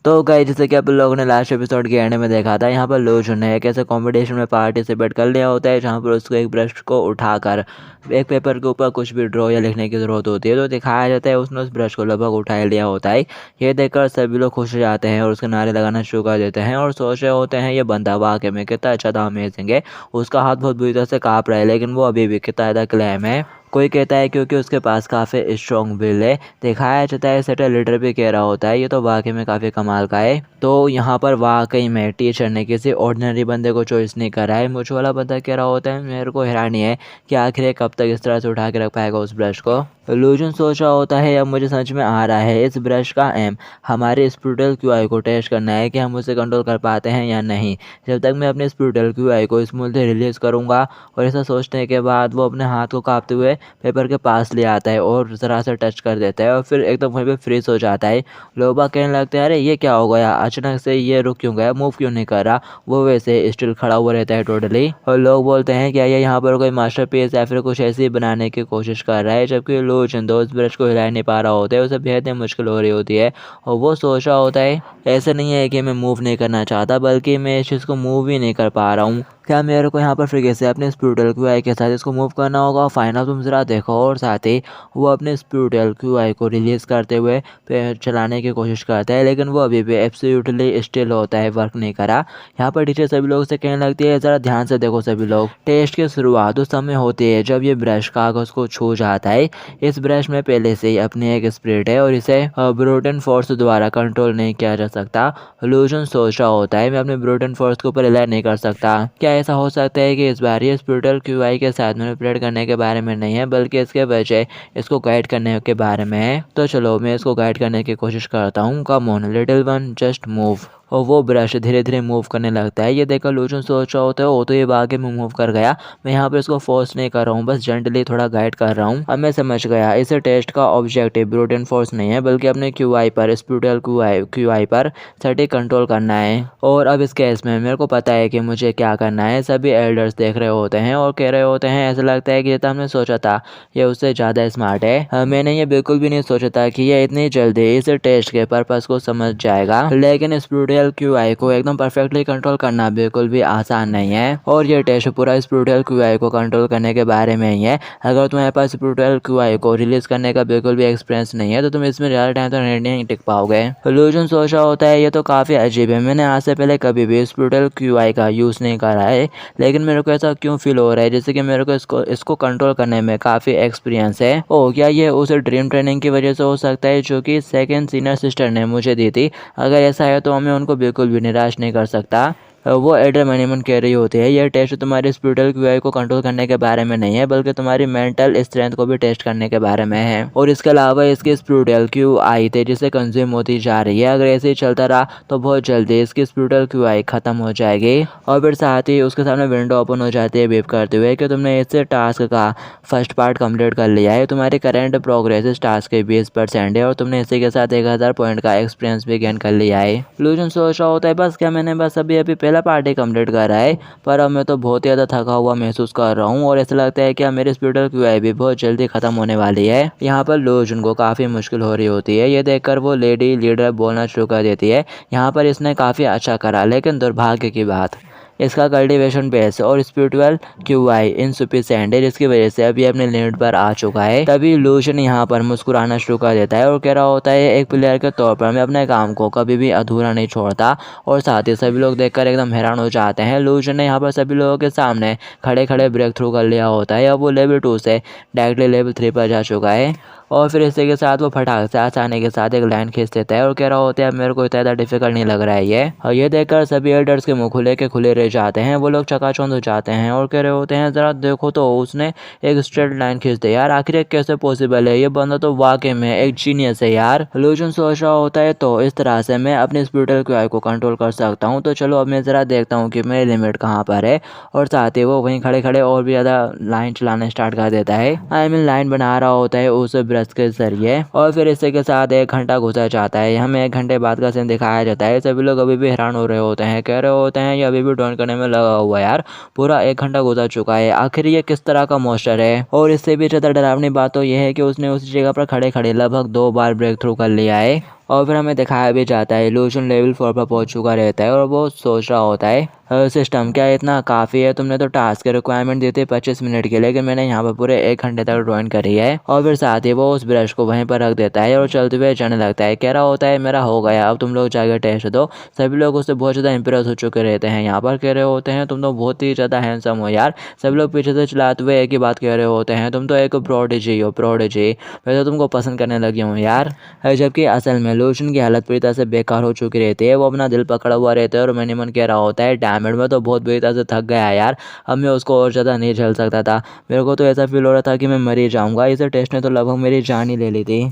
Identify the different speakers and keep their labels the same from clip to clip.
Speaker 1: तो गाइस जैसे कि आप लोगों ने लास्ट एपिसोड के एंड में देखा था, यहाँ पर लोजन ने एक ऐसे कॉम्पिटिशन में पार्टिसिपेट कर लिया होता है जहाँ पर उसको एक ब्रश को उठाकर एक पेपर के ऊपर कुछ भी ड्रॉ या लिखने की ज़रूरत होती है, तो दिखाया जाता है उसने उस ब्रश को लगभग उठा लिया होता है। ये देखकर सभी लोग खुश हो जाते हैं और उसके नारे लगाना शुरू कर देते हैं और सोच रहे होते हैं ये बंदा वाकई में कितना अच्छा था, अमेजिंग है। उसका हाथ बहुत बुरी तरह से काँप रहा है लेकिन वो अभी भी कितना ज़्यादा क्लैम है। कोई कहता है क्योंकि उसके पास काफ़ी स्ट्रॉन्ग विल है। दिखाया जाता है सेटल लीडर भी कह रहा होता है ये तो वाकई में काफ़ी कमाल का है। तो यहाँ पर वाकई में टीचर ने किसी ऑर्डिनरी बंदे को चॉइस नहीं करा है। मुझ वाला बंदा कह रहा होता है मेरे को हैरानी है कि आखिर ये कब तक इस तरह से उठा के रख पाएगा उस ब्रश को। लूजन सोच रहा होता है अब मुझे समझ में आ रहा है इस ब्रश का एम हमारे स्पिरिचुअल क्यूआई को टेस्ट करना है कि हम उसे कंट्रोल कर पाते हैं या नहीं। जब तक मैं अपने स्पिरिचुअल क्यूआई को स्मूथली रिलीज करूँगा। और ऐसा सोचने के बाद वो अपने हाथ को कांपते हुए पेपर के पास ले आता है और ज़रा सा टच कर देता है और फिर एकदम वहीं पे फ्रीज हो जाता है। लोग बाग कहने लगते हैं अरे ये क्या हो गया, अचानक से ये रुक क्यों गया, मूव क्यों नहीं कर रहा। वो वैसे स्टिल खड़ा हुआ रहता है टोटली। और लोग बोलते हैं क्या ये यहाँ पर कोई मास्टरपीस या फिर कुछ ऐसी बनाने की कोशिश कर रहा है, जबकि लोजन दोस्त ब्रश को हिला नहीं पा रहा होता है, उसे बेहद ही मुश्किल हो रही होती है। और वो सोच रहा होता है ऐसा नहीं है कि मैं मूव नहीं करना चाहता बल्कि मैं इस चीज़ को मूव ही नहीं कर पा रहा हूँ। क्या मेरे को यहाँ पर फिर से अपने स्पिरिचुअल क्यूआई के साथ इसको मूव करना होगा। फाइनल तुम ज़रा देखो। और साथ ही वो अपने स्पिरिचुअल क्यूआई को रिलीज़ करते हुए चलाने की कोशिश करता है लेकिन वो अभी भी एब्सोल्युटली स्टिल होता है, वर्क नहीं करा। यहाँ पर टीचर सभी लोगों से कहने लगती है ज़रा ध्यान से देखो सभी लोग, टेस्ट की शुरुआत उस समय होती है जब ये ब्रश कागज़ को छू जाता है। इस ब्रश में पहले से ही अपनी एक स्पिरिट है और इसे ब्रूटन फोर्स द्वारा कंट्रोल नहीं किया जा सकता। लूजन सोच रहा होता है मैं अपने ब्रूटन फोर्स के ऊपर रिलाई नहीं कर सकता। क्या ऐसा हो सकता है कि इस बार ये स्पिरिचुअल क्यूआई के साथ मैनिपुलेट करने के बारे में नहीं है बल्कि इसके बजाय इसको गाइड करने के बारे में है। तो चलो मैं इसको गाइड करने की कोशिश करता हूँ। Come on little one, just move. और वो ब्रश धीरे धीरे मूव करने लगता है। ये देखकर लूजन सोच रहा होता है वो तो ये आगे में मूव कर गया, मैं यहाँ पर इसको फोर्स नहीं कर रहा हूँ, बस जेंटली थोड़ा गाइड कर रहा हूँ। अब मैं समझ गया इस टेस्ट का ऑब्जेक्टिव ब्रूटन फोर्स नहीं है बल्कि अपने क्यूआई पर, स्पिरिचुअल क्यूआई पर सटीक कंट्रोल करना है। और अब इस केस में मेरे को पता है कि मुझे क्या करना है। सभी एल्डर्स देख रहे होते हैं और कह रहे होते हैं ऐसा लगता है कि जितना हमने सोचा था ये उससे ज़्यादा स्मार्ट है। मैंने ये बिल्कुल भी नहीं सोचा था कि ये इतनी जल्दी इस टेस्ट के पर्पस को समझ जाएगा। लेकिन स्पिरिचुअल क्यूआई को एकदम परफेक्टली कंट्रोल करना बिल्कुल भी आसान नहीं है और ये टेस्ट पूरा स्पिरिचुअल क्यूआई को कंट्रोल करने के बारे में ही है। अगर तुम्हारे पास स्पिरिचुअल क्यूआई को रिलीज करने का बिल्कुल भी एक्सपीरियंस नहीं है तो तुम इसमें ज़्यादा टाइम तो नहीं टिक पाओगे। लूजन सोच रहा होता है ये तो काफ़ी अजीब है, मैंने आज से पहले कभी भी स्पिरिचुअल क्यूआई का यूज़ नहीं करा है लेकिन मेरे को ऐसा क्यों फील हो रहा है जैसे कि मेरे को इसको कंट्रोल करने में काफ़ी एक्सपीरियंस है। ओ क्या ये उस ड्रीम ट्रेनिंग की वजह से हो सकता है जो कि सेकंड सीनियर सिस्टर ने मुझे दी थी। अगर ऐसा है तो मैं उनको बिल्कुल भी निराश नहीं कर सकता। वो एडर मैनीमन कह रही होती है यह टेस्ट तुम्हारी स्पिरिचुअल क्यूआई को कंट्रोल करने के बारे में नहीं है बल्कि तुम्हारी मेंटल स्ट्रेंथ को भी टेस्ट करने के बारे में है। और इसके अलावा इसकी स्पिरिचुअल क्यूआई तेजी से कंज्यूम होती जा रही है। अगर ऐसे ही चलता रहा तो बहुत जल्दी इसकी स्पिरिचुअल क्यूआई खत्म हो जाएगी। और फिर साथ ही उसके सामने विंडो ओपन हो जाती है बीप करते हुए कि तुमने इस टास्क का फर्स्ट पार्ट कंप्लीट कर लिया है। तुम्हारी करंट प्रोग्रेस इस टास्क के 20% है और तुमने इसी के साथ 1000 पॉइंट का एक्सपीरियंस भी गेन कर लिया है। लूजन सोच रहा होता है बस क्या मैंने बस अभी पहला पार्टी कंप्लीट कर रहा है, पर अब मैं तो बहुत ही ज़्यादा थका हुआ महसूस कर रहा हूँ और ऐसा लगता है कि मेरी स्पिरिचुअल क्यूआई भी बहुत जल्दी खत्म होने वाली है। यहाँ पर लूजन को काफ़ी मुश्किल हो रही होती है। ये देखकर वो लेडी लीडर बोलना शुरू कर देती है यहाँ पर इसने काफ़ी अच्छा करा लेकिन दुर्भाग्य की बात इसका कल्टीवेशन बेस और स्पिरिचुअल क्यूआई इनसफिशिएंट है जिसकी वजह से अब ये अपने लिमिट पर आ चुका है। तभी लूजन यहाँ पर मुस्कुराना शुरू कर देता है और कह रहा होता है एक प्लेयर के तौर पर मैं अपने काम को कभी भी अधूरा नहीं छोड़ता। और साथ ही सभी लोग देखकर एकदम हैरान हो जाते हैं। लूजन ने यहाँ पर सभी लोगों के सामने खड़े खड़े ब्रेक थ्रू कर लिया होता है। अब वो लेवल 2 से डायरेक्टली लेवल 3 पर जा चुका है। और फिर इसी के साथ वो फटाक से आसानी के साथ एक लाइन खींच देता है और कह रहा होता है मेरे को इतना ज़्यादा डिफिकल्ट नहीं लग रहा है ये। और ये देखकर सभी एल्डर्स के मुंह खुले के खुले रह जाते हैं। वो लोग चकाचौंध हो जाते हैं और कह रहे होते हैं ज़रा देखो तो उसने एक स्ट्रेट लाइन खींच दी यार, आखिर कैसे पॉसिबल है, ये बंदा तो वाकई में एक जीनियस है यार। लूजन सोच रहा होता है तो इस तरह से मैं अपनी स्पिरिचुअल क्यूआई को कंट्रोल कर सकता हूँ। तो चलो अब मैं ज़रा देखता हूँ कि मेरी लिमिट कहाँ पर है। और साथ ही वो वहीं खड़े खड़े और भी ज़्यादा लाइन चलाना स्टार्ट कर देता है। आई मीन लाइन बना रहा होता है उस ब्रश के जरिए। और फिर इसी के साथ 1 घंटा गुजर जाता है। हमें 1 घंटे बाद का सीन दिखाया जाता है। सभी लोग अभी भी हैरान हो रहे होते हैं, कह रहे होते हैं ये अभी भी ड्रॉइंग करने में लगा हुआ है यार, पूरा 1 घंटा गुजर चुका है, आखिर ये किस तरह का मॉन्स्टर है। और इससे भी ज़्यादा डरावनी बात तो यह है कि उसने उस जगह पर खड़े खड़े लगभग 2 बार ब्रेक थ्रू कर लिया है। और फिर हमें दिखाया भी जाता है लोशन लेवल 4 पर पहुंच चुका रहता है और वो सोच रहा होता है सिस्टम क्या इतना काफ़ी है, तुमने तो टास्क की रिक्वायरमेंट दी थी 25 मिनट के, लेकिन मैंने यहाँ पर पूरे 1 घंटे तक ड्राइंग करी है। और फिर साथ ही वो उस ब्रश को वहीं पर रख देता है और चलते हुए जाने लगता है। कह रहा होता है मेरा हो गया, अब तुम लोग जाकर टेस्ट दो। सभी लोग उससे बहुत ज़्यादा इंप्रेस हो चुके रहते हैं। यहाँ पर कह रहे होते हैं तुम तो बहुत ही ज़्यादा हैंडसम हो यार। सब लोग पीछे से चलाते हुए एक ही बात कह रहे होते हैं, तुम तो एक प्रोडिजी हो प्रोडिजी, मैं तो तुमको पसंद करने लगी हूँ यार। जबकि असल में लोशन की हालत पूरी तरह से बेकार हो चुकी रहती है। वो अपना दिल पकड़ा हुआ रहता है और मन ही मन कह रहा होता है डैमेट में तो बहुत बुरी तरह से थक गया यार, अब मैं उसको और ज़्यादा नहीं झेल सकता था। मेरे को तो ऐसा फील हो रहा था कि मैं मर ही जाऊँगा। इसे टेस्ट ने तो लगभग मेरी जान ही ले ली थी।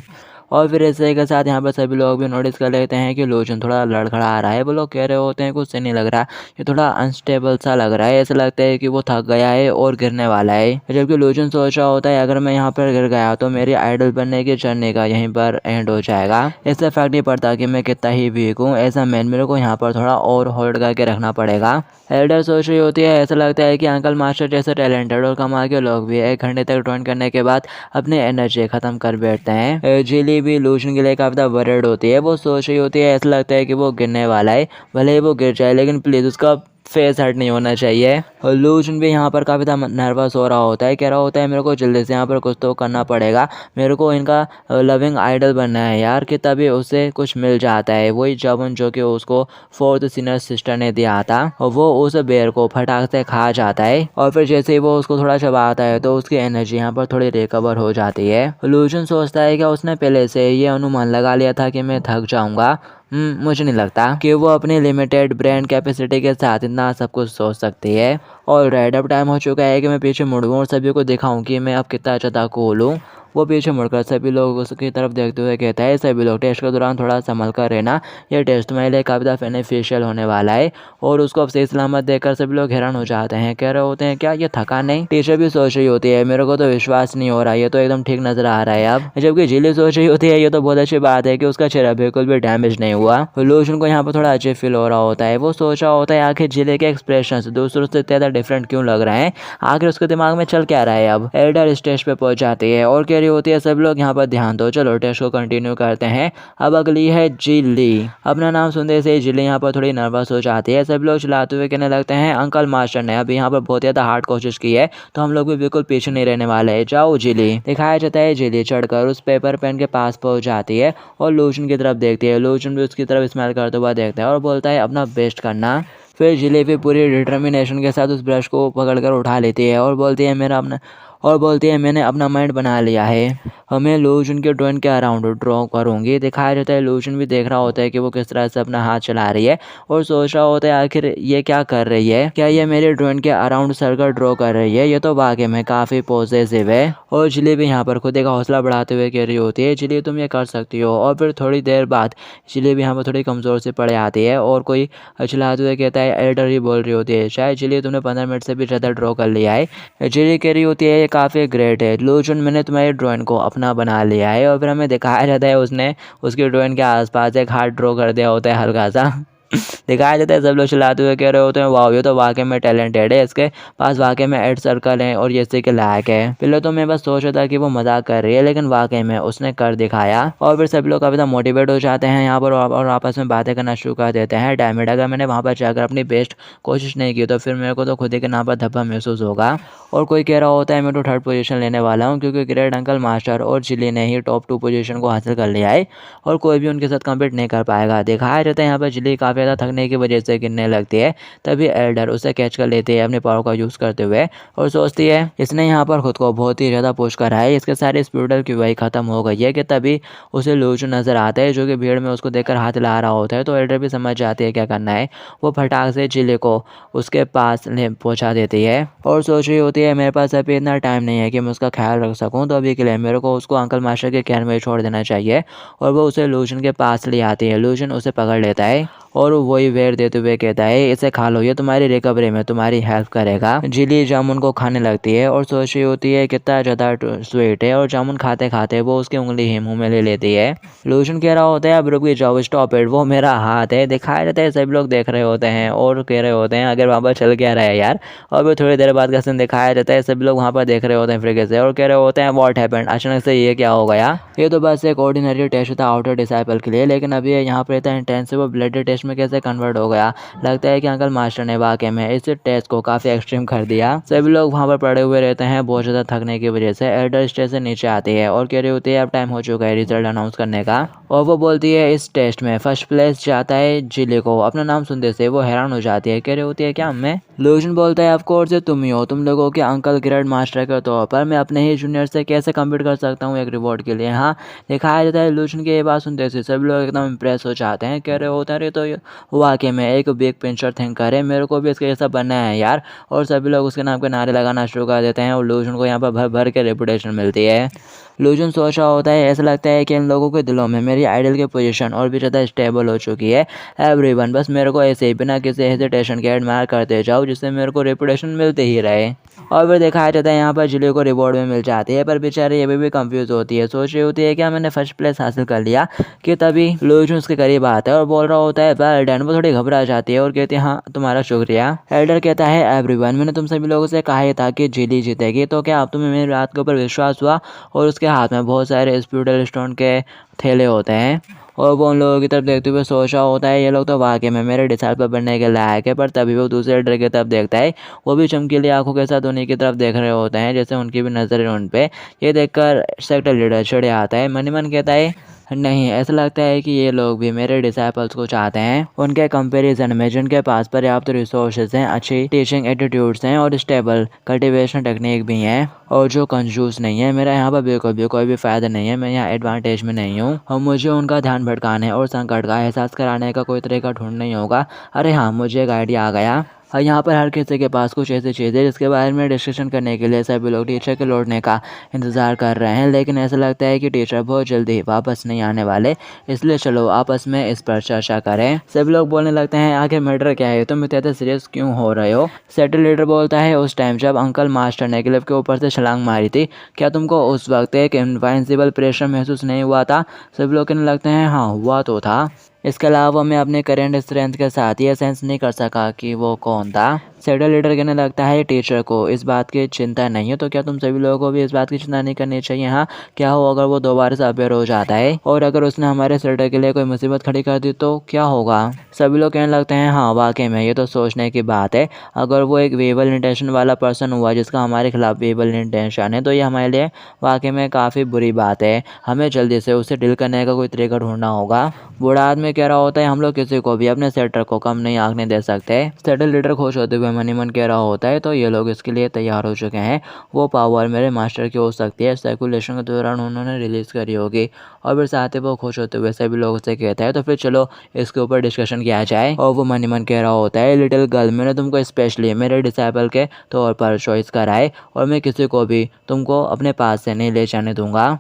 Speaker 1: और फिर ऐसे के साथ यहाँ पर सभी लोग भी नोटिस कर लेते हैं कि लोचन थोड़ा लड़खड़ा आ रहा है। वो लोग कह रहे होते हैं कुछ से नहीं लग रहा, ये थोड़ा अनस्टेबल सा लग रहा है, ऐसा लगता है कि वो थक गया है और गिरने वाला है। जबकि लोचन सोच रहा होता है अगर मैं यहाँ पर गिर गया तो मेरी आइडल बनने की जर्नी का यहीं पर एंड हो जाएगा। इससे फर्क नहीं पड़ता कि मैं कितना ही वीक हूँ, ऐसा मैन मेरे को यहाँ पर थोड़ा और होल्ड करके रखना पड़ेगा। एल्डर सोच रही होती है ऐसा लगता है कि अंकल मास्टर जैसे टैलेंटेड और कमाल के लोग भी 1 घंटे तक ड्राइंग करने के बाद अपनी एनर्जी खत्म कर बैठते हैं। जिली भी लोशन के लिए काफ़ी ज़्यादा वरिड होती है। वो सोच रही होती है ऐसा लगता है कि वो गिरने वाला है, भले ही वो गिर जाए लेकिन प्लीज़ उसका फेस हर्ट नहीं होना चाहिए। और लोशन भी यहाँ पर काफ़ी ज़्यादा नर्वस हो रहा होता है। कह रहा होता है मेरे को जल्दी से यहाँ पर कुछ तो करना पड़ेगा, मेरे को इनका लविंग आइडल बनना है यार, कि तभी उससे कुछ मिल जाता है। वही जबन जो कि उसको 4th सीनियर सिस्टर ने दिया था और वो उस बेर को फटाक से खा जाता है। और फिर जैसे ही वो उसको थोड़ा चबाता है तो उसकी एनर्जी यहाँ पर थोड़ी रिकवर हो जाती है। लोशन सोचता है कि उसने पहले से ये अनुमान लगा लिया था कि मैं थक जाऊँगा। मुझे नहीं लगता कि वो अपनी लिमिटेड ब्रेन कैपेसिटी के साथ इतना सब कुछ सोच सकती है। और राइड अप टाइम हो चुका है कि मैं पीछे मुड़ूँ और सभी को दिखाऊं कि मैं अब कितना ज़्यादा कूल हूँ। वो पीछे मुड़कर सभी लोग उसकी तरफ देखते हुए कहता है सभी लोग टेस्ट के दौरान थोड़ा संभल कर रहना, यह टेस्ट तुम्हारे लिए काफ़ी ज़्यादा बेनिफिशियल होने वाला है। और उसको अब सही सलामत देखकर सभी लोग हैरान हो जाते हैं। कह रहे होते हैं क्या ये थका नहीं। टीचर भी सोच रही होती है मेरे को तो विश्वास नहीं हो रहा, ये तो एकदम ठीक नजर आ रहा है अब। जबकि जिली सोच रही होती है ये तो बहुत अच्छी बात है कि उसका चेहरा बिल्कुल भी डैमेज नहीं हुआ। लोशन को यहाँ पर थोड़ा अजीब फील हो रहा होता है। वो सोच रहा होता है आखिर जिले के एक्सप्रेशन दूसरों से ज़्यादा डिफरेंट क्यों लग रहे हैं, आखिर उसके दिमाग में चल क्या रहा है। अब एल्डर स्टेज पे पहुंच जाती है और कह रही होती है सब लोग यहाँ पर ध्यान दो, चलो टेस्ट को कंटिन्यू करते हैं। अब अगली है जिली। अपना नाम सुनते से जिली यहाँ पर थोड़ी नर्वस हो जाती है। सब लोग चिल्लाते हुए कहने लगते हैं अंकल मास्टर ने अभी यहाँ पर बहुत ज़्यादा हार्ड कोशिश की है तो हम लोग भी बिल्कुल पीछे नहीं रहने वाले है, जाओ जिली। दिखाया जाता है जिली चढ़कर उस पेपर पेन के पास पहुंच जाती है और लोशन की तरफ देखती है। लोशन भी उसकी तरफ स्माइल करते हुए देखता है और बोलता है अपना बेस्ट करना। फिर जिलेबी पूरी डिटर्मिनेशन के साथ उस ब्रश को पकड़कर उठा लेती है और बोलती है मैंने अपना माइंड बना लिया है, हमें लोशन के ड्राइंग के अराउंड ड्रॉ करूँगी। दिखाया जाता है लोशन भी देख रहा होता है कि वो किस तरह से अपना हाथ चला रही है और सोच रहा होता है आखिर ये क्या कर रही है, क्या ये मेरे ड्राइंग के अराउंड सर्कल ड्रॉ कर रही है, ये तो वाकई में काफ़ी पॉजिटिव है। और जिलेबी यहाँ पर खुद का हौसला बढ़ाते हुए कह रही होती है जिले तुम ये कर सकती हो। और फिर थोड़ी देर बाद जिलेबी यहाँ पर थोड़ी कमज़ोर से पड़ जाती है और कोई चिल्लाते हुए कहता है एल्डर ही बोल रही होती है शायद जिले तुमने 15 मिनट से भी ज़्यादा ड्रॉ कर लिया है। जिले कह रही होती है ये काफ़ी ग्रेट है लोचन, मैंने तुम्हारी ड्राइंग को अपना बना लिया है। और फिर हमें दिखाया जाता है उसने उसकी ड्राइंग के आसपास एक हार्ट ड्रॉ कर दिया होता है हल्का सा। दिखाया जाता है सब लोग चिल्लाते हुए कह रहे होते हैं वाह ये तो वाकई में टैलेंटेड है, इसके पास वाकई में 8 सर्कल हैं और ये इसी के लायक है। पहले तो मैं बस सोच रहा था कि वो मजाक कर रही है लेकिन वाकई में उसने कर दिखाया। और फिर सभी लोग काफ़ी ज़्यादा मोटिवेट हो जाते हैं यहाँ पर और आपस में बातें करना शुरू कर देते हैं। डैमेड अगर मैंने वहाँ पर जाकर अपनी बेस्ट कोशिश नहीं की तो फिर मेरे को तो खुद ही के नाम पर धब्बा महसूस होगा। और कोई कह रहा होता है मैं तो 3rd पोजीशन लेने वाला हूँ क्योंकि ग्रेट अंकल मास्टर और जिली ने ही टॉप 2 पोजीशन को हासिल कर लिया है और कोई भी उनके साथ कम्पीट नहीं कर पाएगा। दिखाया जाता है यहाँ पर जिली काफ़ी ज़्यादा थकने की वजह से गिरने लगती है। तभी एल्डर उसे कैच कर लेती है अपने पावर का यूज़ करते हुए और सोचती है इसने यहाँ पर खुद को बहुत ही ज़्यादा पुश करा है, इसके सारे स्पीडल की वही खत्म हो गई है। कि तभी उसे लोचन नजर आता है जो कि भीड़ में उसको देखकर हाथ हिला रहा होता है। तो एल्डर भी समझ जाती है क्या करना है। वो फटाक से जिले को उसके पास पहुँचा देती है और सोच रही होती है मेरे पास अभी इतना टाइम नहीं है कि मैं उसका ख्याल रख सकूँ, तो अभी के लिए मेरे को उसको अंकल मास्टर के केयर में छोड़ देना चाहिए। और वो उसे लोचन के पास ले आती है। लोचन उसे पकड़ लेता है और वही वेर देते हुए कहता है इसे खा लो, ये तुम्हारी रिकवरी में तुम्हारी हेल्प करेगा। जिली जामुन को खाने लगती है और सोच रही होती है कितना ज़्यादा स्वीट है, और जामुन खाते खाते वो उसकी उंगली ही मुंह में ले लेती है। लूशन कह रहा होता है अब रुक जाओ, स्टॉप इट, वो मेरा हाथ है। दिखाया जाता है सभी लोग देख रहे होते हैं और कह रहे होते हैं अगर वहाँ पर चल क्या रहा है यार। और फिर थोड़ी देर बाद का सीन दिखाया जाता है, सभी लोग वहाँ पर देख रहे होते हैं फ्रिके से और कह रहे होते हैं व्हाट हैपेंड, अचानक से ये क्या हो गया। ये तो बस एक ऑर्डिनरी टेस्ट था आउटर डिसाइपल के लिए, लेकिन अभी यहाँ पर इतना इंटेंसिव वो ब्लड टेस्ट में कैसे कन्वर्ट हो गया। लगता है कि अंकल मास्टर ने वाकई में इस टेस्ट को काफ़ी एक्सट्रीम कर दिया। सभी लोग वहाँ पर पड़े हुए रहते हैं बहुत ज़्यादा थकने की वजह से। एल्डर स्टेज से नीचे आती है और कह रही होती है अब टाइम हो चुका है रिजल्ट अनाउंस करने का। और वो बोलती है इस टेस्ट में फर्स्ट प्लेस जाता है जिले को। अपना नाम सुनते से वो हैरान हो जाती है, कह रही होती है क्या मैं। लूशन बोलता है ऑफ कोर्स तुम ही हो, तुम लोगों के अंकल ग्रेड मास्टर के तौर पर मैं अपने ही जूनियर से कैसे कम्पीट कर सकता हूँ एक रिवॉर्ड के लिए। हाँ, दिखाया जाता है लूशन की ये बात सुनते से सभी लोग एकदम इम्प्रेस हो जाते हैं, कह रहे होते हैं अरे तो वाकई में एक बिग पिंचर थिंकर है, मेरे को भी इसके जैसा बनना है यार। और सभी लोग उसके नाम के नारे लगाना शुरू कर देते हैं और लूशन को यहाँ पर भर भर के रेपुटेशन मिलती है। लूजन सोच रहा होता है ऐसा लगता है कि इन लोगों के दिलों में मेरी आइडल की पोजीशन और भी ज़्यादा स्टेबल हो चुकी है। एवरीवन बस मेरे को ऐसे ही बिना किसी हेजिटेशन के एडमायर करते जाओ जिससे मेरे को रेपुटेशन मिलते ही रहे। और फिर दिखाया जाता है यहाँ पर जिले को रिवॉर्ड में मिल जाती है, पर बेचारी ये भी कंफ्यूज होती है, सोच रही होती है क्या मैंने फर्स्ट प्लेस हासिल कर लिया कि तभी लूजन उसके करीब आता है और बोल रहा होता है वेल डन। वो थोड़ी घबरा जाती है और कहती है हाँ तुम्हारा शुक्रिया। एल्डर कहता है एवरीवन मैंने तुम सभी लोगों से कहा ही था कि जिली जीतेगी, तो क्या अब तुम्हें मेरी बात के ऊपर विश्वास हुआ। और उसके हाथ में बहुत सारे स्पिरिटल स्टोन के थैले होते हैं और वो उन लोगों की तरफ देखते हुए सोच रहा होता है ये लोग तो वाकई में मेरे डिसाइपल बनने के लायक है। पर तभी वो दूसरे एल्डर की तरफ देखता है, वो भी चमकीली आंखों के साथ उन्हीं की तरफ देख रहे होते हैं जैसे उनकी भी नजर है उन पे। ये देखकर सेक्टर लीडर चिढ़ आता है, मन ही मन कहता है नहीं, ऐसा लगता है कि ये लोग भी मेरे डिसाइपल्स को चाहते हैं। उनके कंपैरिजन में जिनके पास पर्याप्त रिसोर्सेज हैं, अच्छी टीचिंग एटीट्यूड्स हैं और स्टेबल कल्टीवेशन टेक्निक भी हैं और जो कंजूस नहीं है, मेरा यहाँ पर बिल्कुल भी कोई भी फ़ायदा नहीं है, मैं यहाँ एडवांटेज में नहीं हूँ और मुझे उनका ध्यान भटकाने और संकट का एहसास कराने का कोई तरीका ढूंढना ही होगा। अरे हाँ, मुझे एक आइडिया आ गया। और यहाँ पर हर किसी के पास कुछ ऐसी चीज़ है जिसके बारे में डिस्कशन करने के लिए सभी लोग टीचर के लौटने का इंतज़ार कर रहे हैं, लेकिन ऐसा लगता है कि टीचर बहुत जल्दी वापस नहीं आने वाले, इसलिए चलो आपस में इस पर चर्चा करें। सभी लोग बोलने लगते हैं आखिर मैटर क्या है, तुम इतने सीरियस क्यों हो रहे हो। सेटल लीडर बोलता है उस टाइम जब अंकल मास्टर ने क्लिफ के ऊपर से छलांग मारी थी, क्या तुमको उस वक्त एक इनवाइंसिबल प्रेशर महसूस नहीं हुआ था। सभी लोग कहने लगते हैं हाँ हुआ तो था, इसके अलावा मैं अपने करेंट स्ट्रेंथ के साथ ये सेंस नहीं कर सका कि वो कौन था। सेटल लीडर कहने लगता है टीचर को इस बात की चिंता नहीं है, तो क्या तुम सभी लोगों को भी इस बात की चिंता नहीं करनी चाहिए। हाँ, क्या हो अगर वो दोबारा से अपेयर हो जाता है और अगर उसने हमारे सेटर के लिए कोई मुसीबत खड़ी कर दी तो क्या होगा। सभी लोग कहने लगते हैं हाँ वाकई में ये तो सोचने की बात है, अगर वो एक वेबल इंटेंशन वाला पर्सन हुआ जिसका हमारे खिलाफ वेबल इंटेंशन है तो ये हमारे लिए वाकई में काफ़ी बुरी बात है, हमें जल्दी से उससे डील करने का कोई तरीका ढूंढना होगा। बूढ़ा आदमी कह रहा होता है हम लोग किसी को भी अपने सेटर को कम नहीं आंकने दे सकते। सेटल लीडर खुश होते हुए मन ही मन कह रहा होता है तो ये लोग इसके लिए तैयार हो चुके हैं, वो पावर मेरे मास्टर की हो सकती है, सर्कुलेशन के दौरान उन्होंने रिलीज करी होगी। और फिर साथ ही वो खुश होते हुए सभी लोगों से कहता है तो फिर चलो इसके ऊपर डिस्कशन किया जाए। और वो मन ही मन कह रहा होता है लिटिल गर्ल मैंने तुमको स्पेशली मेरे डिसाइपल के तौर पर चॉइस कराए और मैं किसी को भी तुमको अपने पास से नहीं ले जाने दूंगा।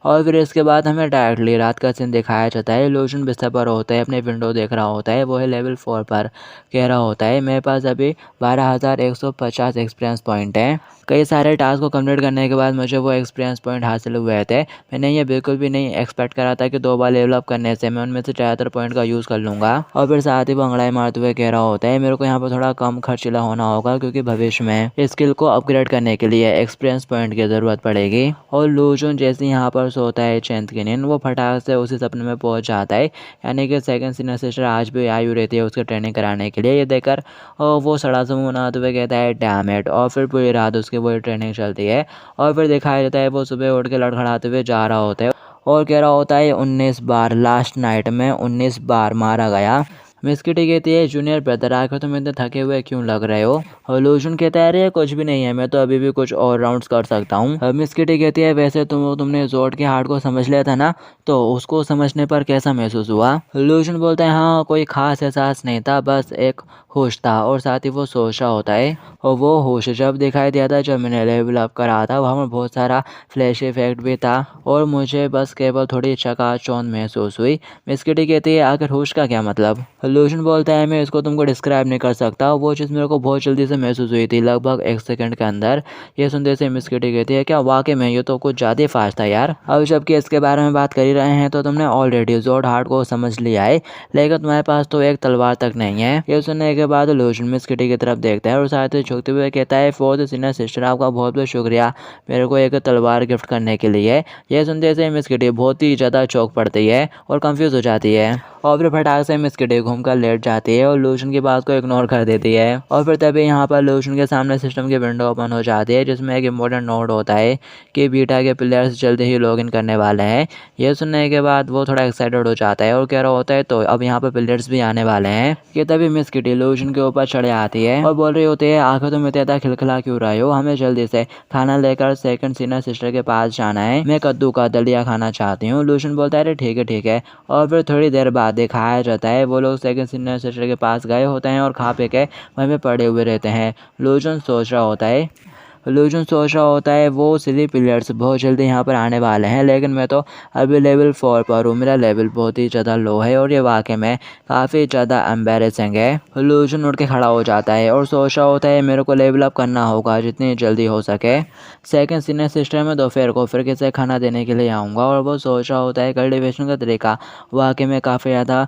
Speaker 1: और फिर इसके बाद हमें डायरेक्टली रात का सीन दिखाया जाता है। लूशन बिस्तर पर होता है, अपने विंडो देख रहा होता है, वो है लेवल 4 पर। कह रहा होता है मेरे पास अभी 12,150 एक्सपीरियंस पॉइंट है। कई सारे टास्क को कंप्लीट करने के बाद मुझे वो एक्सपीरियंस पॉइंट हासिल हुए थे। मैंने ये बिल्कुल भी नहीं एक्सपेक्ट करा था कि 2 बार लेवल अप करने से मैं उनमें से ज़्यादातर पॉइंट का यूज़ कर लूँगा। और फिर साथ ही वो अंगड़ाई मारते हुए कह रहा होता है मेरे को यहाँ पर थोड़ा कम खर्चीला होना होगा क्योंकि भविष्य में स्किल को अपग्रेड करने के लिए एक्सपीरियंस पॉइंट की ज़रूरत पड़ेगी। और लूजून जैसे यहाँ पर सोता है चैंत की नींद, वो फटाक से उसी सपने में पहुँच जाता है, यानी कि सेकंड सीनियर सिस्टर आज भी आयु रहती है उसकी ट्रेनिंग कराने के लिए। ये देखकर वो सड़ा सा मुँह बनाते हुए कहता है डैम इट। और फिर पूरी रात उसकी वही ट्रेनिंग चलती है। और फिर दिखाया जाता है वो सुबह उठ के लड़खड़ाते हुए जा रहा होता है और कह रहा होता है 19 बार लास्ट नाइट में 19 बार मारा गया। मिस किटी कहती है जूनियर ब्रदर आकर तुम इतने थके हुए क्यों लग रहे हो। लूजन कहता है अरे कुछ भी नहीं है, मैं तो अभी भी कुछ और राउंड्स कर सकता हूँ। मिस किटी कहती है वैसे तुमने जोड के हार्ट को समझ लिया था ना, तो उसको समझने पर कैसा महसूस हुआ। लूजन बोलता है हाँ कोई खास एहसास नहीं था, बस एक होश था और साथ ही वो सोच रहा होता है। और वो होश जब दिखाई दिया था जब मैंने लेवल अप करा था, वहाँ पर बहुत सारा फ्लैश इफेक्ट भी था और मुझे बस केवल थोड़ी चकाचौंध महसूस हुई। मिस किटी कहती है आखिर होश का क्या मतलब। लूजन बोलता है मैं इसको तुमको डिस्क्राइब नहीं कर सकता, वो चीज़ मेरे को बहुत जल्दी से महसूस हुई थी, लगभग 1 सेकंड के अंदर। ये सुनते से मिस किटी कहती है क्या वाकई में ये तो कुछ ज़्यादा फास्ट था यार। अब जबकि इसके बारे में बात कर ही रहे हैं तो तुमने ऑलरेडी जोड हार्ट को समझ लिया है, लेकिन तुम्हारे पास तो एक तलवार तक नहीं है। ये सुनने के बाद लूजन मिस किटी की तरफ देखता है और साथ ही झुकते हुए कहता है फॉर द सीनियर सिस्टर आपका बहुत बहुत शुक्रिया मेरे को एक तलवार गिफ्ट करने के लिए। ये सुनते से मिस किटी बहुत ही ज़्यादा चौंक पड़ती है और कंफ्यूज हो जाती है और फिर फटाक से मिस किटी घूमकर लेट जाती है और लूजन की बात को इग्नोर कर देती है। और फिर तभी यहाँ पर लूजन के सामने सिस्टम की विंडो ओपन हो जाती है जिसमें एक इम्पोर्टेंट नोट होता है कि बीटा के प्लेयर्स जल्दी ही लॉगिन करने वाले हैं। ये सुनने के बाद वो थोड़ा एक्साइटेड हो जाता है और कह रहा होता है तो अब यहाँ पर प्लेयर्स भी आने वाले हैं। कि तभी मिस किटी लूजन के ऊपर चढ़े आती है और बोल रही होती है आखिर तुम इतना खिलखिला क्यों रहे हो, हमें जल्दी से खाना लेकर सेकंड सीनियर सिस्टर के पास जाना है, मैं कद्दू का दलिया खाना चाहती हूँ। लूजन बोलता है अरे ठीक है। और फिर थोड़ी देर बाद दिखाया जाता है वो लोग सेकंड सीनियर सिस्टर के पास गए होते हैं और खा पी के वहीं पे पड़े हुए रहते हैं। लूजन सोच रहा होता है वो सिली प्लेयर्स बहुत जल्दी यहाँ पर आने वाले हैं, लेकिन मैं तो अभी लेवल 4 पर हूँ, मेरा लेवल बहुत ही ज़्यादा लो है और ये वाकई में काफ़ी ज़्यादा एम्बेरसिंग है। लूजन उठ के खड़ा हो जाता है और सोच रहा होता है मेरे को लेवल अप करना होगा जितनी जल्दी हो सके। सेकंड सीनियर सिस्टर में दोपहर को फिर किसे खाना देने के लिए आऊँगा और वो सोच रहा होता है कल्टिवेशन का तरीका वाकई में काफ़ी ज़्यादा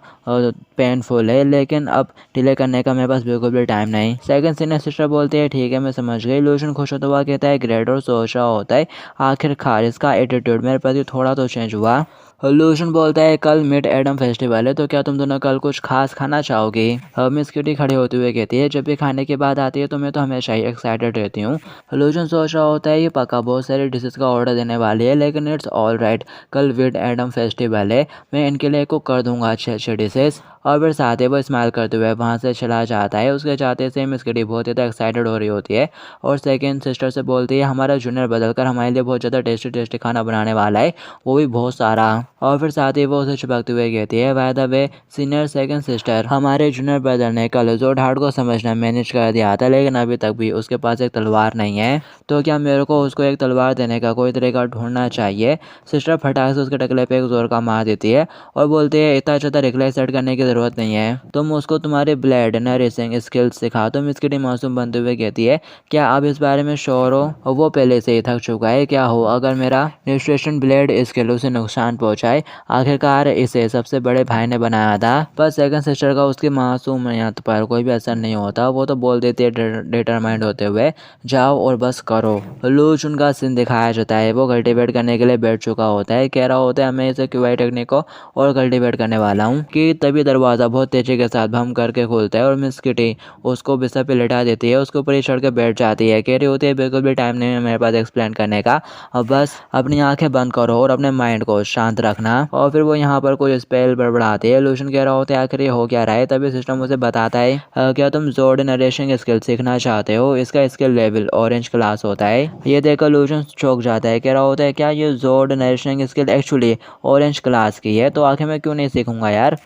Speaker 1: पेनफुल है, लेकिन अब डिले करने का मेरे पास बिल्कुल भी टाइम नहीं। सेकंड सीनियर सिस्टर बोलती है ठीक है मैं समझ गई। लूजन खुश होता हुआ कहता है ग्रेट और सोच रहा होता है आखिरकार इसका एटीट्यूड मेरे प्रति थोड़ा तो चेंज हुआ। लूजन बोलता है कल मिड एडम फेस्टिवल है तो क्या तुम दोनों कल कुछ खास खाना चाहोगी। मिस किटी खड़ी होते हुए कहती है जब भी खाने की बात आती है तो मैं तो हमेशा ही एक्साइटेड रहती हूँ। लूजन सोच रहा होता है ये पक्का बहुत सारी डिशेस का ऑर्डर देने वाली है, लेकिन इट्स ऑल राइट, कल मिड एडम फेस्टिवल है, मैं इनके लिए कुक कर दूंगा अच्छे डिशेस। और फिर साथ ही वो स्माइल करते हुए वहाँ से चला जाता है। उसके जाते से मिस किटी बहुत ज़्यादा एक्साइटेड हो रही होती है और सेकंड सिस्टर से बोलती है हमारा जूनियर बदलकर हमारे लिए बहुत ज़्यादा टेस्टी खाना बनाने वाला है, वो भी बहुत सारा। और फिर साथ ही वो उसे चिपकते हुए कहती है by the way senior second sister हमारे जूनियर ब्रदर ने कल जोड हार्ट को समझना मैनेज कर दिया था, लेकिन अभी तक भी उसके पास एक तलवार नहीं है, तो क्या मेरे को उसको एक तलवार देने का कोई तरीका ढूंढना चाहिए। सिस्टर फटाक से उसके टकले पे एक जोर का मार देती है और बोलती है इतना ज़्यादा रिफ्लेक्स सेट करने की ज़रूरत नहीं है, तुम उसको तुम्हारे ब्लेड नरिशिंग स्किल्स सिखा। तो मिस किटी मासूम बनते हुए कहती है क्या आप इस बारे में श्योर हो, और वो पहले से ही थक चुका है, क्या हो अगर मेरा न्यूट्रिशन ब्लेड स्किल उसे नुकसान पहुंचाए, आखिरकार इसे सबसे बड़े भाई ने बनाया था। पर सेकंड सिस्टर का उसकी मासूमियत पर कोई भी असर नहीं होता, वो तो बोल देती है डिटरमाइंड होते हुए जाओ और बस करो। लूजन का सीन दिखाया जाता है वो कल्टीवेट करने के लिए बैठ चुका होता है, कह रहा होता है मैं इसे क्यूआई टेक्निक को और कल्टीवेट करने वाला हूँ कि तभी दरवाज़ा बहुत तेजी के साथ भम करके खोलता है और मिस किटी उसको बिस्तर पे लिटा देती है, उसके ऊपर ही चढ़ के बैठ जाती है, कह रही होती है बिल्कुल भी टाइम नहीं है मेरे पास एक्सप्लेन करने का, अब बस अपनी आंखें बंद करो और अपने माइंड को शांत रखना। और फिर वो यहाँ पर कोई स्पेल बड़बड़ाती है। लूजन कह रहा होता है आखिर ये हो क्या रहा है, तभी सिस्टम उसे बताता है क्या तुम जोड नरेशिंग स्किल सीखना चाहते हो, इसका स्किल लेवल ऑरेंज क्लास होता है। ये देखकर लूजन चौंक जाता है, कह रहा होता है क्या ये जोड नरेशिंग स्किल एक्चुअली ऑरेंज क्लास की है, तो आखिर मैं क्यों नहीं सीखूंगा यार,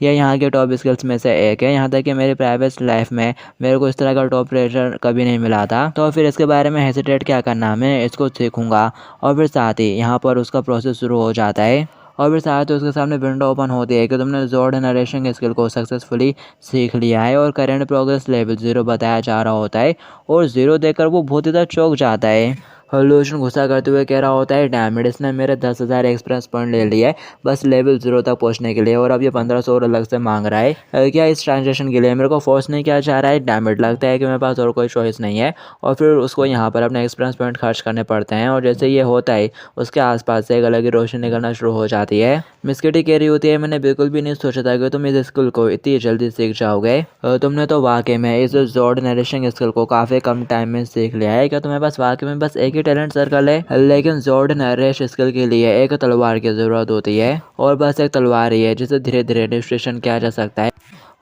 Speaker 1: यह यहाँ के टॉप स्किल्स में से एक है, यहाँ तक कि मेरी प्राइवेट लाइफ में मेरे को इस तरह का टॉप प्रेशर कभी नहीं मिला था, तो फिर इसके बारे में हेसिटेट क्या करना, मैं इसको सीखूंगा। और फिर साथ ही यहाँ पर उसका प्रोसेस शुरू हो जाता है और फिर साथ ही उसके सामने विंडो ओपन होती है कि तुमने जोड नरेशिंग स्किल को सक्सेसफुली सीख लिया है और करंट प्रोग्रेस लेवल 0 बताया जा रहा होता है और 0 देखकर वो बहुत ही ज़्यादा चौंक जाता है। लूजन गुस्सा करते हुए कह रहा होता है डैमेड इसने मेरे 10,000 एक्सपीरियंस पॉइंट ले लिए बस लेवल 0 तक पहुंचने के लिए और अब ये 1500 और अलग से मांग रहा है, क्या इस ट्रांजेक्शन के लिए मेरे को फोर्स नहीं किया जा रहा है। डैमेड लगता है कि मेरे पास और कोई चॉइस नहीं है और फिर उसको यहाँ पर अपने एक्सपीरियंस पॉइंट खर्च करने पड़ते हैं और जैसे ये होता है उसके आसपास से एक अलग ही रोशनी निकलना शुरू हो जाती है। मिस किटी कह रही होती है मैंने बिल्कुल भी नहीं सोचा था कि तुम इस स्किल को इतनी जल्दी सीख जाओगे, तुमने तो वाकई में इस जोड नरिशिंग स्किल को काफ़ी कम टाइम में सीख लिया है, क्या तुम्हारे पास वाकई में बस एक ही टैलेंट सर्कल है, लेकिन जोड नरिश स्किल के लिए एक तलवार की ज़रूरत होती है और बस एक तलवार ही है जिसे धीरे धीरे डिस्ट्रेशन किया जा सकता है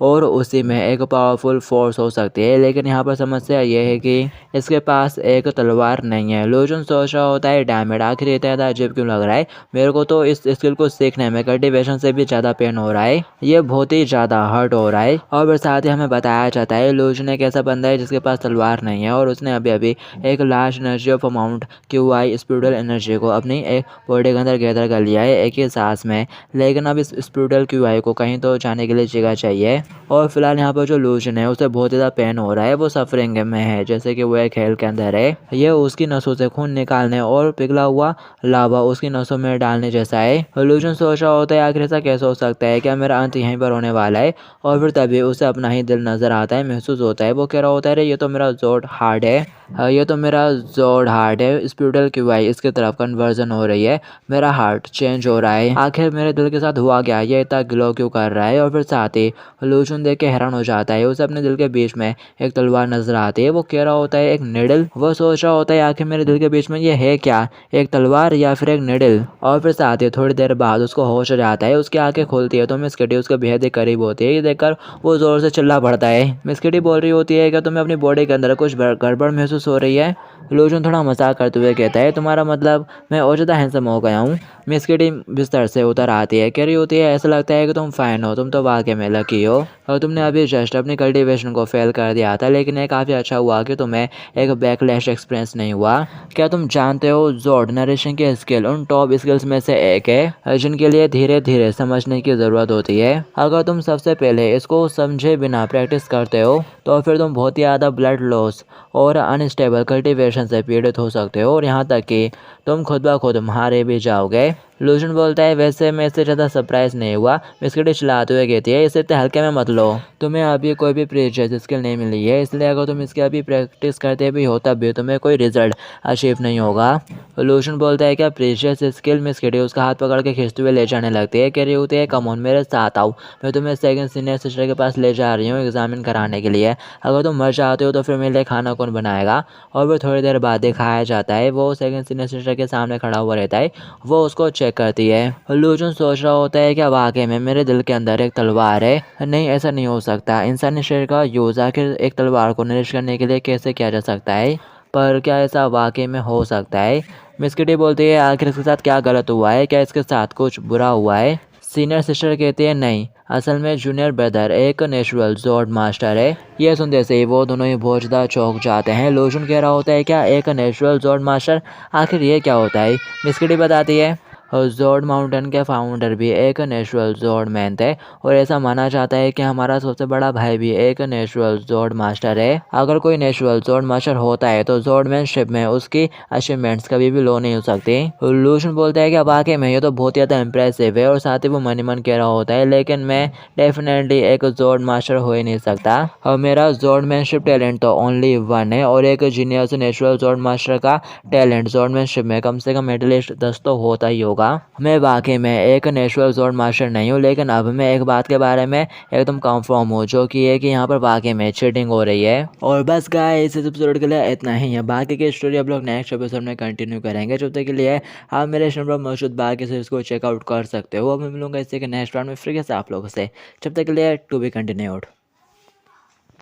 Speaker 1: और उसी में एक पावरफुल फोर्स हो सकती है। लेकिन यहाँ पर समस्या ये है कि इसके पास एक तलवार नहीं है। लोजन सोच रहा होता है डैमेज आखिर ये ज़्यादा अजीब क्यों लग रहा है, मेरे को तो इस स्किल को सीखने में कल्टीवेशन से भी ज़्यादा पेन हो रहा है, ये बहुत ही ज़्यादा हर्ट हो रहा है। और फिर साथ ही हमें बताया जाता है लोजन एक ऐसा बंदा है जिसके पास तलवार नहीं है और उसने अभी अभी एक large energy of amount QI spiritual energy को अपनी एक बॉडी के अंदर गैदर कर लिया है एक ही सांस में। लेकिन अब इस स्पिरिचुअल QI को कहीं तो जाने के लिए जगह चाहिए और फिलहाल यहाँ पर जो लोजन है उसे बहुत ज़्यादा पेन हो रहा है, वो सफरिंग में है जैसे कि वो एक हेल के अंदर है। ये उसकी नसों से खून निकालने और पिघला हुआ लावा उसकी नसों में डालने जैसा है। लोजन सोच रहा होता है आखिर ऐसा कैसे हो सकता है, क्या मेरा अंत यहीं पर होने वाला है। और फिर तभी उसे अपना ही दिल नजर आता है, महसूस होता है। वो कह रहा होता है ये तो मेरा जोड हार्ट है, ये तो मेरा जोड हार्ट है। स्पिरिचुअल QI इसकी तरफ कन्वर्जन हो रही है, मेरा हार्ट चेंज हो रहा है। आखिर मेरे दिल के साथ हुआ क्या, ये इतना ग्लो क्यों कर रहा है। और फिर साथ ही लोजन देख के हैरान हो जाता है, उसे अपने दिल के बीच में एक तलवार नजर आती है। वो कह रहा होता है एक निडल। वो सोच रहा होता है आखिर मेरे दिल के बीच में ये है क्या, एक तलवार या फिर एक निडल। और फिर साथ ही थोड़ी देर बाद उसको होश आ जाता है, उसकी आंखें खुलती है तो मिस किटी उसके बेहद ही करीब होती है। ये देखकर वो जोर से चिल्ला पड़ता है। मिस किटी बोल रही होती है कि तुम्हें अपनी बॉडी के अंदर कुछ गड़बड़ महसूस हो रही है। लोजन थोड़ा मजाक करते हुए कहता है तुम्हारा मतलब मैं और ज़्यादा हैंडसम हो गया हूँ। मिस किटी बिस्तर से उतर आती है, कह रही होती है ऐसा लगता है कि तुम फाइन हो, तुम तो वाकई में लकी हो और तुमने अभी जस्ट अपनी कल्टीवेशन को फेल कर दिया था। लेकिन ये काफ़ी अच्छा हुआ कि तुम्हें एक बैकलैश एक्सपीरियंस नहीं हुआ। क्या तुम जानते हो जोड नरेशन की स्किल उन टॉप स्किल्स में से एक है जिनके लिए धीरे धीरे समझने की ज़रूरत होती है। अगर तुम सबसे पहले इसको समझे बिना प्रैक्टिस करते हो तो फिर तुम बहुत ही ज़्यादा ब्लड लॉस और अनस्टेबल कल्टीवेशन से पीड़ित हो सकते हो और यहाँ तक कि तुम खुद ब खुद मारे भी जाओगे। लोजन बोलता है वैसे मैं इससे ज़्यादा सरप्राइज नहीं हुआ। बिस्किट चलाते हुए कहती है इसे इतने हल्के में मत लो, तुम्हें अभी कोई भी प्रीशियस स्किल नहीं मिली है, इसलिए अगर तुम इसकी अभी प्रैक्टिस करते भी हो तब भी तुम्हें कोई रिजल्ट अचीव नहीं होगा। लोजन बोलता है क्या प्रीशियस स्किल। मिस किटी उसका हाथ पकड़ के खींचते हुए ले जाने लगती है, कह रही होती है कम ऑन मेरे साथ आओ, मैं तुम्हें सेकंड सीनियर सिस्टर के पास ले जा रही हूँ एग्जामिन कराने के लिए। अगर तुम मर जाते हो तो फिर मेरे लिए खाना कौन बनाएगा। और फिर थोड़ी देर बाद दिखाया जाता है वो सेकंड सीनियर सिस्टर के सामने खड़ा हुआ रहता है, वो उसको चेक करती है। लोजन सोच रहा होता है क्या वाकई में मेरे दिल के अंदर एक तलवार है। नहीं ऐसा नहीं हो सकता, इंसानी शरीर का यूज आखिर एक तलवार को नरिश करने के लिए कैसे किया जा सकता है, पर क्या ऐसा वाकई में हो सकता है। मिस किटी बोलती है आखिर इसके साथ क्या गलत हुआ है, क्या इसके साथ कुछ बुरा हुआ है। सीनियर सिस्टर कहती है नहीं, असल में जूनियर ब्रदर एक नेचुरल जोड मास्टर है। यह सुनते से ही वो दोनों ही बहुत ज़्यादा चौंक जाते हैं। लोजन कह रहा होता है क्या एक नेचुरल जोड मास्टर, आखिर ये क्या होता है। मिस किटी बताती है जोड माउंटेन के फाउंडर भी एक नेचुरल जोड मैन थे और ऐसा माना जाता है कि हमारा सबसे बड़ा भाई भी एक नेचुरल जोड मास्टर है। अगर कोई नेचुरल जोड मास्टर होता है तो जोडमैनशिप में उसकी अचीवमेंट्स कभी भी लो नहीं हो सकती। लूशन बोलता है कि वाकई में ये तो बहुत ज़्यादा इंप्रेसिव है और साथ ही वो मन ही मन कह रहा होता है लेकिन मैं डेफिनेटली एक जोड मास्टर हो ही नहीं सकता और मेरा जोडमैनशिप टैलेंट तो ओनली वन है और एक जीनियस नेचुरल जोड मास्टर का टैलेंट जोडमैनशिप में कम से कम एटलीस्ट 10 तो होता ही होगा। मैं वाकई में एक नेचुरल जोड मास्टर नहीं हूँ, लेकिन अब मैं एक बात के बारे में एकदम कंफर्म हूँ जो कि है कि यहाँ पर वाकई में चीटिंग हो रही है। और बस गाइस इस एपिसोड के लिए इतना ही है, बाकी की स्टोरी आप लोग नेक्स्ट एपिसोड में कंटिन्यू करेंगे। जब तक के लिए आप मेरे चैनल पर मौजूद बाकी सीरीज को चेकआउट कर सकते हो। अब मैं मिलूंगा इसी के नेक्स्ट राउंड में फ्री से आप लोगों से, जब तक के लिए टू बी कंटिन्यूड।